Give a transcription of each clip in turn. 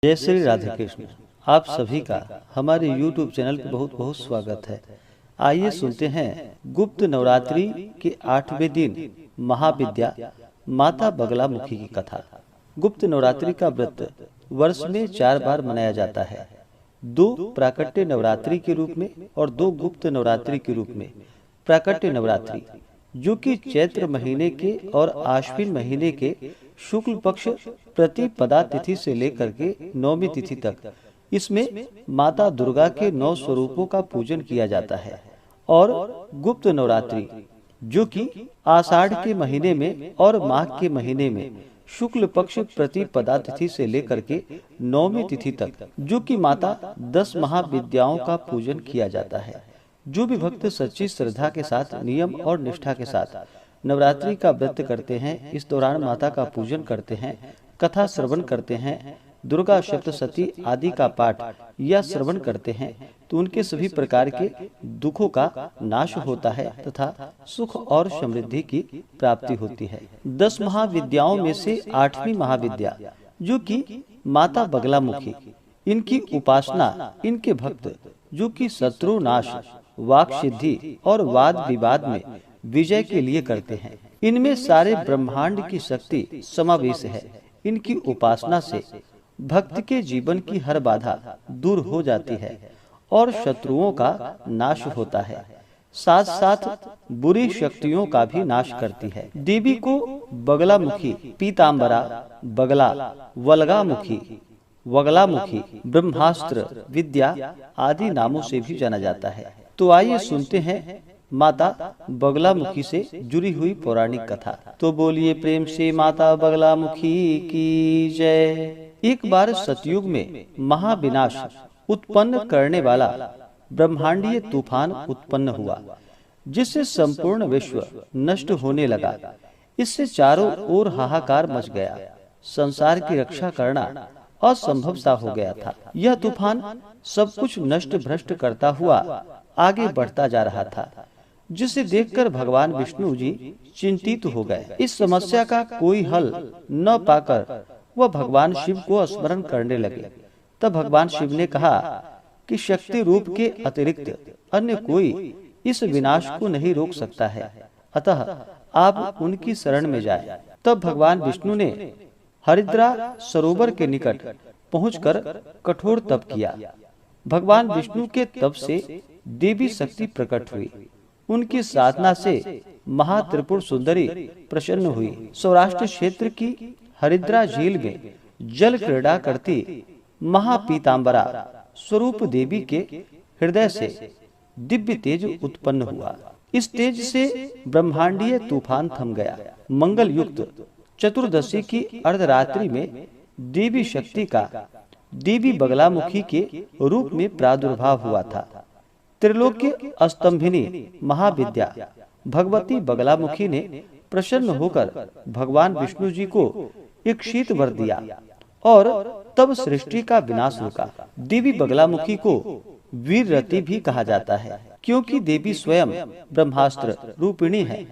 जय श्री राधे कृष्ण। आप सभी का हमारे YouTube चैनल पर बहुत बहुत स्वागत है। आइए सुनते हैं गुप्त नवरात्रि के 8वें दिन महाविद्या माता बगलामुखी की कथा। गुप्त नवरात्रि का व्रत वर्ष में 4 बार मनाया जाता है, 2 प्राकट्य नवरात्रि के रूप में और 2 गुप्त नवरात्रि के रूप में। प्राकट्य नवरात्रि जो कि चैत्र महीने के और आश्विन महीने के शुक्ल पक्ष प्रतिपदा तिथि से लेकर के 9वीं तिथि तक, इसमें माता दुर्गा के 9 स्वरूपों का पूजन किया जाता है। और गुप्त नवरात्रि जो कि आषाढ़ के महीने में और माघ के महीने में शुक्ल पक्ष प्रतिपदा तिथि से लेकर के 9वीं तिथि तक, जो कि माता 10 महाविद्याओं का पूजन किया जाता है। जो भी भक्त सच्ची श्रद्धा के साथ, नियम और निष्ठा के साथ नवरात्रि का व्रत करते हैं, इस दौरान माता का पूजन करते हैं, कथा श्रवण करते हैं, दुर्गा सप्तशती आदि का पाठ या श्रवण करते हैं, तो उनके सभी प्रकार के दुखों का नाश होता है तथा सुख और समृद्धि की प्राप्ति होती है। 10 महाविद्याओं में से 8वीं महाविद्या जो कि माता बगलामुखी, इनकी उपासना इनके भक्त जो कि शत्रु नाश, वाक सिद्धि और वाद विवाद में विजय के लिए करते हैं। इनमें सारे ब्रह्मांड की शक्ति समावेश है। इनकी उपासना से भक्त के जीवन की हर बाधा दूर हो जाती है और शत्रुओं का नाश होता है, साथ साथ बुरी शक्तियों का भी नाश करती है। देवी को बगलामुखी, पीताम्बरा, बगला, वल्गामुखी, वगलामुखी, ब्रह्मास्त्र विद्या आदि नामों से भी जाना जाता है। तो आइए सुनते हैं माता बगलामुखी से जुड़ी हुई पौराणिक कथा। तो बोलिए प्रेम से माता बगलामुखी की जय। एक बार सतयुग में महाविनाश उत्पन्न करने वाला ब्रह्मांडीय तूफान उत्पन्न हुआ, जिससे संपूर्ण विश्व नष्ट होने लगा। इससे चारों ओर हाहाकार मच गया। संसार की रक्षा करना असंभव सा हो गया था। यह तूफान सब कुछ नष्ट भ्रष्ट करता हुआ आगे बढ़ता जा रहा था, जिसे देखकर भगवान विष्णु जी चिंतित हो गए। इस समस्या का कोई हल न पाकर वह भगवान शिव को स्मरण करने लगे। तब भगवान शिव ने कहा कि शक्ति रूप के अतिरिक्त अन्य कोई इस विनाश को नहीं रोक सकता है, अतः आप उनकी शरण में जाएं। तब भगवान विष्णु ने हरिद्रा सरोवर के निकट पहुंचकर कठोर तप किया। भगवान विष्णु के तप से देवी शक्ति प्रकट हुई। उनकी साधना से महात्रिपुर सुंदरी प्रसन्न हुई। सौराष्ट्र क्षेत्र की हरिद्रा झील में जल क्रीड़ा करती महापीताम्बरा स्वरूप देवी के हृदय से दिव्य तेज उत्पन्न हुआ। इस तेज से ब्रह्मांडीय तूफान थम गया। मंगल युक्त चतुर्दशी की अर्धरात्रि में देवी शक्ति का देवी बगलामुखी के रूप में प्रादुर्भाव हुआ था। त्रिलोक्य स्तंभिनी महाविद्या भगवती बगलामुखी ने प्रसन्न होकर भगवान विष्णु जी को एक शीत वर दिया और तब सृष्टि का विनाश रुका। देवी बगलामुखी को वीररती भी कहा जाता है, क्योंकि देवी स्वयं ब्रह्मास्त्र रूपिणी है।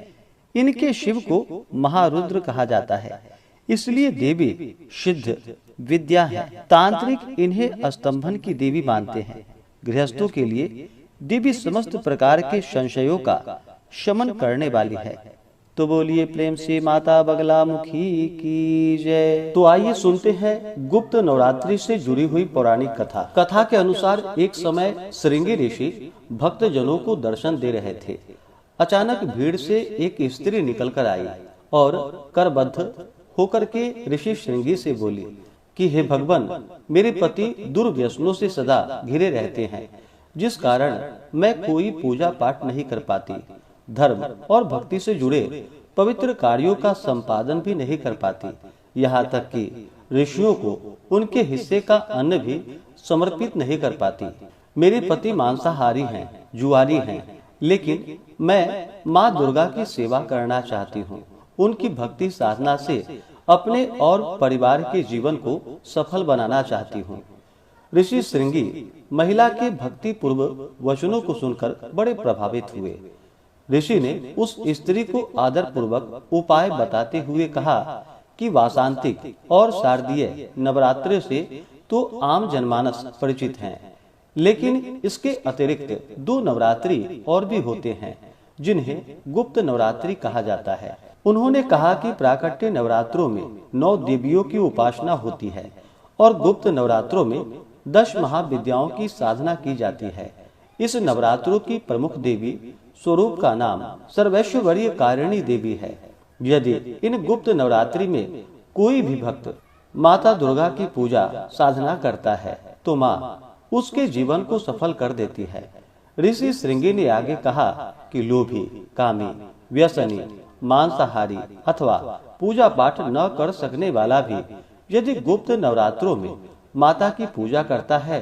इनके शिव को महारुद्र कहा जाता है, इसलिए देवी सिद्ध विद्या है। तांत्रिक इन्हें स्तंभन की देवी मानते हैं। गृहस्थों के लिए देवी समस्त प्रकार के संशयों का शमन करने वाली है। तो बोलिए प्रेम से माता बगलामुखी की जय। तो आइए सुनते हैं गुप्त नवरात्रि से जुड़ी हुई पौराणिक कथा। कथा के अनुसार एक समय श्रृंगी ऋषि भक्त जनों को दर्शन दे रहे थे। अचानक भीड़ से एक स्त्री निकलकर आई और करबद्ध होकर के ऋषि श्रृंगी से बोली कि हे भगवान, मेरे पति दुर्व्यसनों से सदा घिरे रहते हैं, जिस कारण मैं कोई पूजा पाठ नहीं कर पाती, धर्म और भक्ति से जुड़े पवित्र कार्यों का संपादन भी नहीं कर पाती, यहाँ तक कि ऋषियों को उनके हिस्से का अन्न भी समर्पित नहीं कर पाती। मेरे पति मांसाहारी हैं, जुआरी हैं, लेकिन मैं माँ दुर्गा की सेवा करना चाहती हूँ। उनकी भक्ति साधना से अपने और परिवार के जीवन को सफल बनाना चाहती हूँ। ऋषि श्रृंगी महिला के भक्ति पूर्व वचनों को सुनकर बड़े प्रभावित हुए। ऋषि ने उस स्त्री को आदर पूर्वक उपाय बताते हुए कहा कि वासांतिक और शारदीय नवरात्रि से तो आम जनमानस परिचित हैं, लेकिन इसके अतिरिक्त 2 नवरात्रि और भी होते हैं जिन्हें गुप्त नवरात्रि कहा जाता है। उन्होंने कहा कि प्राकट्य नवरात्रों में 9 देवियों की उपासना होती है और गुप्त नवरात्रों में 10 महाविद्याओं की साधना की जाती है। इस नवरात्रों की प्रमुख देवी स्वरूप का नाम सर्वैश्वर्य कारिणी देवी है। यदि इन गुप्त नवरात्रि में कोई भी भक्त माता दुर्गा की पूजा साधना करता है तो माँ उसके जीवन को सफल कर देती है। ऋषि श्रृंगी ने आगे कहा कि लोभी, कामी, व्यसनी, मांसाहारी अथवा पूजा पाठ न कर सकने वाला भी यदि गुप्त नवरात्रों में माता की पूजा करता है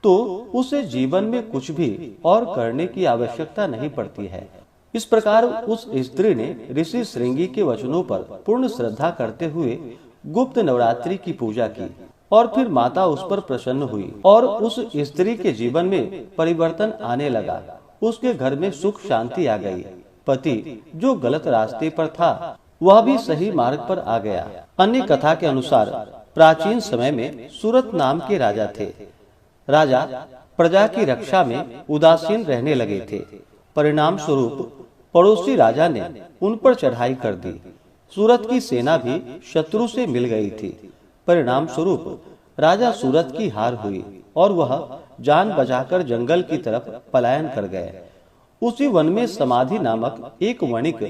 तो उसे जीवन में कुछ भी और करने की आवश्यकता नहीं पड़ती है। इस प्रकार उस स्त्री ने ऋषि श्रृंगी के वचनों पर पूर्ण श्रद्धा करते हुए गुप्त नवरात्रि की पूजा की और फिर माता उस पर प्रसन्न हुई और उस स्त्री के जीवन में परिवर्तन आने लगा। उसके घर में सुख शांति आ गई। पति जो गलत रास्ते पर था वह भी सही मार्ग पर आ गया। अन्य कथा के अनुसार प्राचीन समय में सूरत नाम के राजा थे। राजा प्रजा की रक्षा में उदासीन रहने लगे थे। परिणाम स्वरूप पड़ोसी राजा ने उन पर चढ़ाई कर दी। सूरत की सेना भी शत्रु से मिल गई थी। परिणाम स्वरूप राजा सूरत की हार हुई और वह जान बचाकर जंगल की तरफ पलायन कर गए। उसी वन में समाधि नामक एक वणिक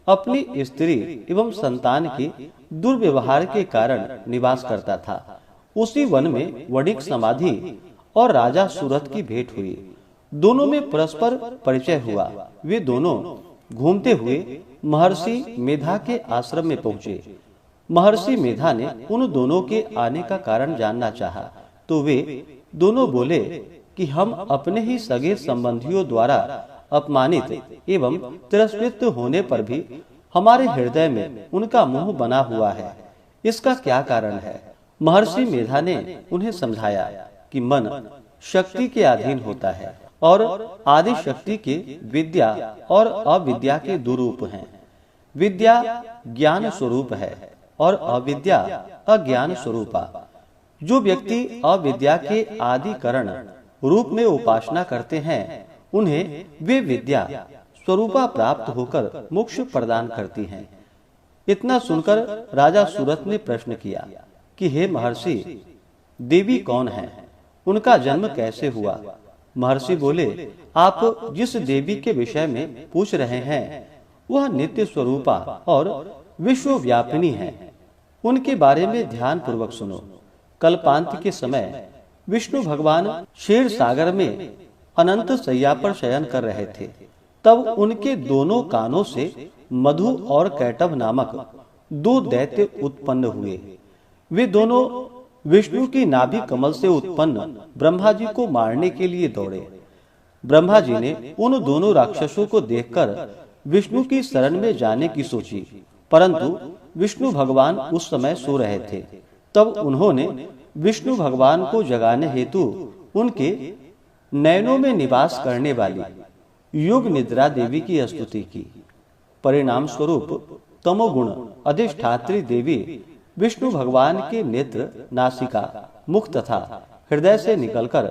अपनी स्त्री एवं संतान के दुर्व्यवहार के कारण निवास करता था। उसी वन में वणिक समाधि और राजा सूरत की भेंट हुई। दोनों में परस्पर परिचय हुआ। वे दोनों घूमते हुए महर्षि मेधा के आश्रम में पहुंचे। महर्षि मेधा ने उन दोनों के आने का कारण जानना चाहा तो वे दोनों बोले कि हम अपने ही सगे संबंधियों द्वारा अपमानित एवं तिरस्कृत होने पर भी हमारे हृदय में उनका मोह बना हुआ है। इसका क्या कारण है? महर्षि मेधा ने उन्हें समझाया कि मन शक्ति के अधीन होता है और आदि शक्ति के विद्या और अविद्या के दो रूप हैं। विद्या ज्ञान स्वरूप है और अविद्या अज्ञान स्वरूपा। जो व्यक्ति अविद्या के आदि कारण रूप में उपासना करते हैं उन्हें वे विद्या स्वरूपा प्राप्त होकर मोक्ष प्रदान करती हैं। इतना सुनकर राजा सूरत ने प्रश्न किया कि हे महर्षि, देवी कौन है? उनका जन्म कैसे हुआ? महर्षि बोले, आप जिस देवी के विषय में पूछ रहे हैं वह नित्य स्वरूपा और विश्वव्यापिनी है। उनके बारे में ध्यान पूर्वक सुनो। कल्पांत के समय विष्णु भगवान क्षीर सागर में अनंत शैया पर शयन कर रहे थे। तब उनके दोनों कानों से मधु और कैटभ नामक 2 दैत्य उत्पन्न हुए। वे दोनों विष्णु की नाभि कमल से उत्पन्न ब्रह्मा जी को मारने के लिए दौड़े। ब्रह्मा जी ने उन दोनों राक्षसों को देखकर विष्णु की शरण में जाने की सोची, परंतु विष्णु भगवान उस समय सो रहे थे। तब उन्होंने विष्णु भगवान को जगाने हेतु उनके नयनों में निवास करने वाली योग निद्रा देवी की स्तुति की। परिणाम स्वरूप तमोगुण अधिष्ठात्री देवी विष्णु भगवान के नेत्र, नासिका, मुख तथा हृदय से निकलकर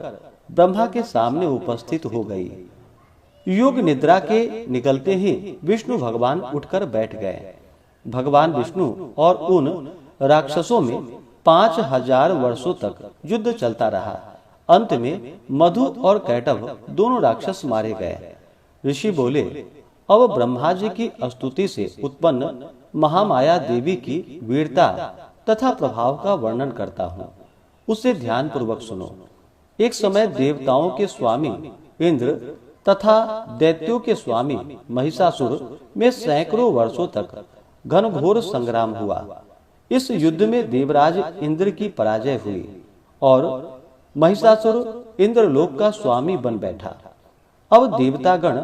ब्रह्मा के सामने उपस्थित हो गई। योग निद्रा के निकलते ही विष्णु भगवान उठकर बैठ गए। भगवान विष्णु और उन राक्षसों में 5000 वर्षों तक युद्ध चलता रहा। अंत में मधु और कैटभ दोनों राक्षस मारे गए। ऋषि बोले, अब ब्रह्मा जी की स्तुति से उत्पन्न महामाया देवी की वीरता तथा प्रभाव का वर्णन करता हूँ। उसे ध्यान पूर्वक सुनो। एक समय देवताओं के स्वामी इंद्र तथा दैत्यों के स्वामी महिषासुर में सैकड़ों वर्षों तक घनघोर संग्राम हुआ। इस युद्ध में देवराज इंद्र की पराजय हुई और महिषासुर इंद्रलोक का स्वामी बन बैठा। अब देवतागण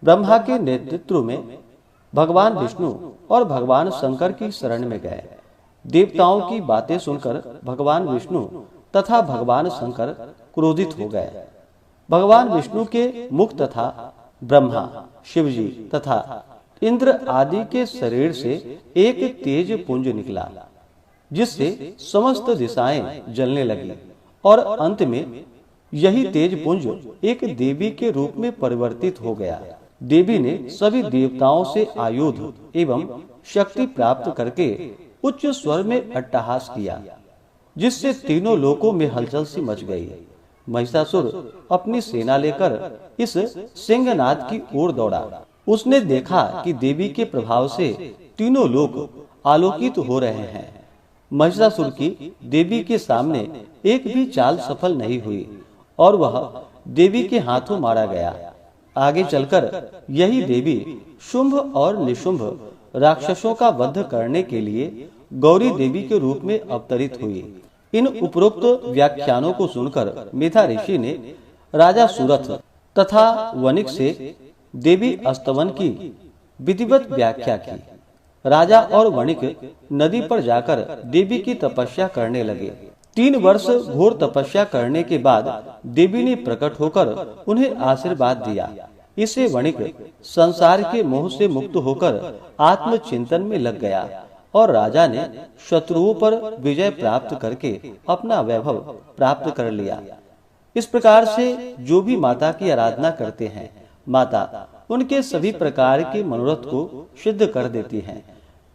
ब्रह्मा के नेतृत्व में भगवान विष्णु और भगवान शंकर की शरण में गए। देवताओं की बातें सुनकर भगवान विष्णु तथा भगवान शंकर क्रोधित हो गए। भगवान विष्णु के मुख तथा ब्रह्मा, शिवजी तथा इंद्र आदि के शरीर से एक तेज पुंज निकला। जिससे समस्त दिशाएं जलने लगी और अंत में यही तेज पुंज एक देवी के रूप में परिवर्तित हो गया। देवी ने सभी देवताओं से आयुध एवं शक्ति प्राप्त करके उच्च स्वर में अट्टहास किया, जिससे तीनों लोकों में हलचल सी मच गई। महिषासुर अपनी सेना लेकर इस सिंहनाद की ओर दौड़ा। उसने देखा कि देवी के प्रभाव से तीनों लोक आलोकित हो रहे हैं। महिषासुर की देवी के सामने एक भी चाल सफल नहीं हुई और वह देवी के हाथों मारा गया। आगे चलकर यही देवी शुंभ और निशुंभ राक्षसों का वध करने के लिए गौरी देवी के रूप में अवतरित हुई। इन उपरोक्त व्याख्यानों को सुनकर मेधा ऋषि ने राजा सुरथ तथा वणिक से देवी अस्तवन की विधिवत व्याख्या की। राजा और वणिक नदी पर जाकर देवी की तपस्या करने लगे। 3 वर्ष घोर तपस्या करने के बाद देवी ने प्रकट होकर उन्हें आशीर्वाद दिया। इससे वणिक संसार के मोह से मुक्त होकर आत्मचिंतन में लग गया और राजा ने शत्रुओं पर विजय प्राप्त करके अपना वैभव प्राप्त कर लिया। इस प्रकार से जो भी माता की आराधना करते हैं, माता उनके सभी प्रकार के मनोरथ को सिद्ध कर देती हैं।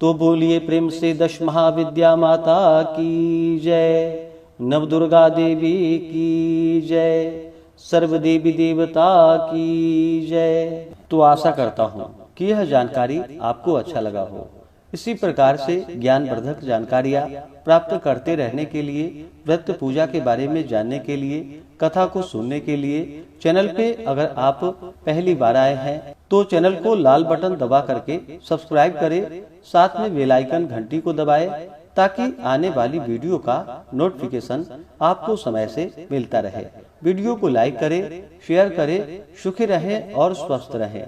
तो बोलिए प्रेम से दश महाविद्या माता की जय, नव दुर्गा देवी की जय, सर्व देवी देवता की जय। तो आशा करता हूँ कि यह जानकारी आपको अच्छा लगा हो। इसी प्रकार से ज्ञानवर्धक जानकारियाँ प्राप्त करते रहने के लिए, व्रत पूजा के बारे में जानने के लिए, कथा को सुनने के लिए चैनल पे अगर आप पहली बार आए हैं तो चैनल को लाल बटन दबा करके सब्सक्राइब करें, साथ में बेल आइकन घंटी को दबाएं ताकि आने वाली वीडियो का नोटिफिकेशन आपको समय से मिलता रहे। वीडियो को लाइक करें, शेयर करें। सुखी रहें और स्वस्थ रहें।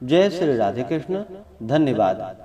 जय श्री राधे कृष्ण। धन्यवाद।